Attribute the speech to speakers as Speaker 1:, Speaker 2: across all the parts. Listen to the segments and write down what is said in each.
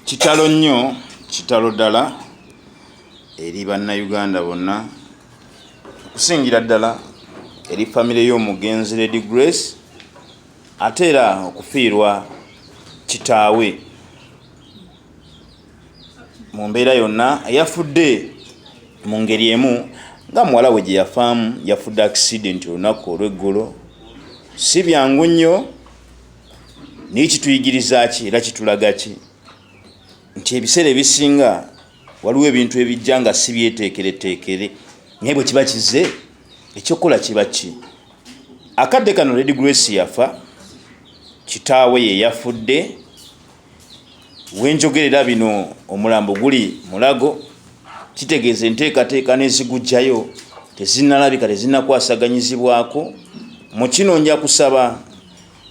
Speaker 1: Kitalo nnyo, kitalo ddala eri bannayuganda bonna, okusingira ddala eri famire y'omugenzi Lady Grace, ate era okufiirwa kitaawe mu mbeera yonna. Yafudde mu ngeri emu nga muwala we gye yafaamu, yafudde accident olunaku olw'eggulo. Si byangu nnyo, naye kituyigiriza ki era kitulaga ki? Nti ebiseera ebisinga waliwo ebintu ebijja nga si byeteekereteekere, naye bwe kiba kize ekyokola kiba ki? Akadde kano Lady Grace yafa, kitaawe ye yafudde. Wenjogerera bino omulambo guli mulago, kitegeeza enteekateeka n'ezigujjayo tezinnalabika, tezinnakwasaganyizibwako. Mu kino nja kusaba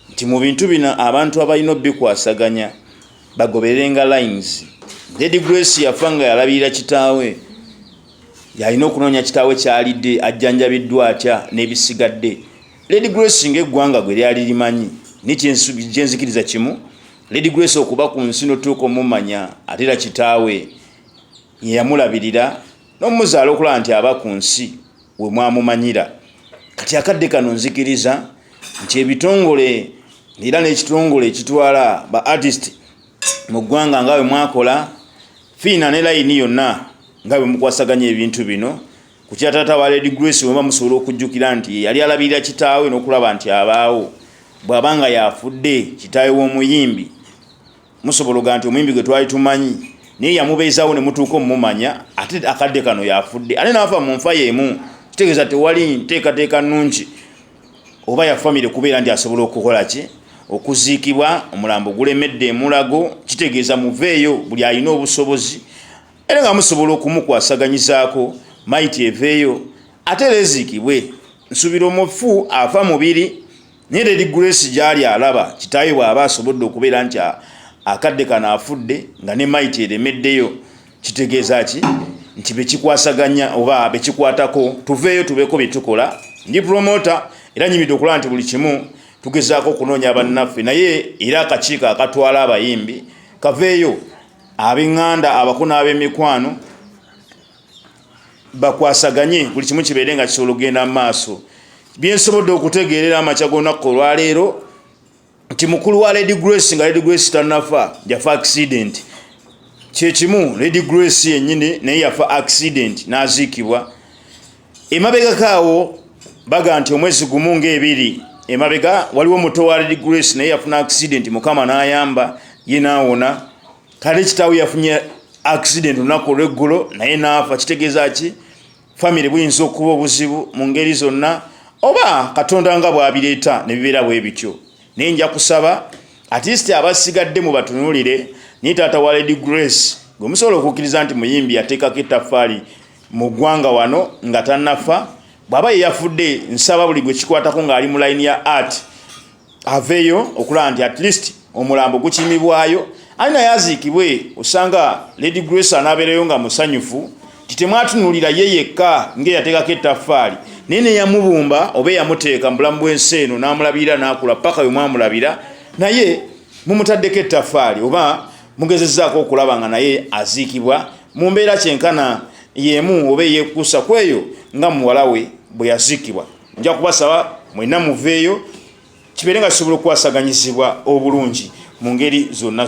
Speaker 1: nti mu bintu bino abantu abalina obikwasaganya bagoberenga lines. Lady Grace yafa nga yalabirira kitaawe, yalina okunoonya kitaawe kyalidde, ajjanjabiddwa atya n'ebisigadde. Lady Grace ng'eggwanga gwe lyali limanyi, nikyenzikiriza kimu, Lady Grace okuba ku nsi n'otuuka omumanya, ate era kitaawe ye yamulabirira n'omuzaala okulaba nti aba ku nsi we mwamumanyira. Kati akadde kano nzikiriza nti ebitongole era n'ekitongole ekitwala ba artist mu ggwanga nga bwe mwakola, fiina ne layini yonna nga bwe mukwasaganya ebintu bino, ku kya taata wa Lady Grace weba musobola okujjukira nti yali alabirira kitaawe n'okulaba nti abaawo. Bw'abanga yafudde kitaawe w'Omuyimbi, musobola okuga nti Omuyimbi gwe twali tumanyi, naye yamubeezaawo ne mutuuka omumanya, ate akadde kano yafudde. Ate n'afa mu nfa y'emu, kitegeeza tewali nteekateeka nnungi oba ya famire kubeera nti asobola okukola ki? Okuziikibwa, omulambo gulemedde emulago. Kitegeeza muveeyo buli alina obusobozi, era nga musobola okumukwasaganyizako maiti eveeyo, ate era eziikibwe. Nsuubira omufu afa mubiri, naye Lady Grace gy'ali alaba kitaawe bw'aba asobodde okubeera nti akadde kano afudde nga ne maiti eremeddeyo, kitegeeza ki? Nti bekikwasaganya oba bekikwatako tuveeyo tubeeko bye tukola. Ndi promota era nyimidde okulaba nti buli kimu tugezaako okunoonya bannaffe, naye era akakiiko akatwala abayimbi kaveeyo, ab'eŋŋanda, abako n'ab'emikwano bakwasaganye, buli kimu kibeere nga kisobola okugenda mu maaso. Byensobodde okutegeerera amakya g'olunaku olwaleero nti mukulu wa Lady Grace nga Lady Grace tannafa, yafa accident. Kyekimu Lady Grace yennyini naye yafa accident n'aziikibwa. Emabegakaawo baga nti omwezi gumu ng'ebiri emabega waliwo muto wa Lady Grace naye yafuna accident, Mukama n'ayamba ye n'awona. Kale kitaawe yafunye accident olunaku olw'eggulo naye n'afa. Kitegeeza ki? Famire buyinza okuba obuzibu mu ngeri zonna, oba Katonda nga bw'abireeta ne bibeera bwe bityo. Naye nja kusaba at least abasigadde mu batunuulire, naye taata wa Lady Grace gwe musobola okukkiriza nti Muyimbi yateekako ettaffaali mu ggwanga wano nga tannafa, bw'aba ye yafudde, nsaba buli gwe kikwatako ng'ali mu layini ya art aveeyo okulaba nti at least omulambo gukimibwayo, ali naye aziikibwe. Osanga Lady Grace anaabeerayo nga musanyufu, titemwatunuulira ye yekka ng'eyateekako ettaffaali, naye ne yamubumba oba yamuteeka mu bulamu bw'ensi eno n'amulabirira n'akula paka we mwamulabira, naye mumutaddeko ettaffaali oba mugezezzaako okulaba nga naye aziikibwa mu mbeera kyenkana y'emu oba eyeekuusa ku eyo nga muwala we bwe yaziikibwa. Nja kubasaba mwenna muveeyo, kibeere nga kisobola okukwasaganyizibwa obulungi mu ngeri zonna.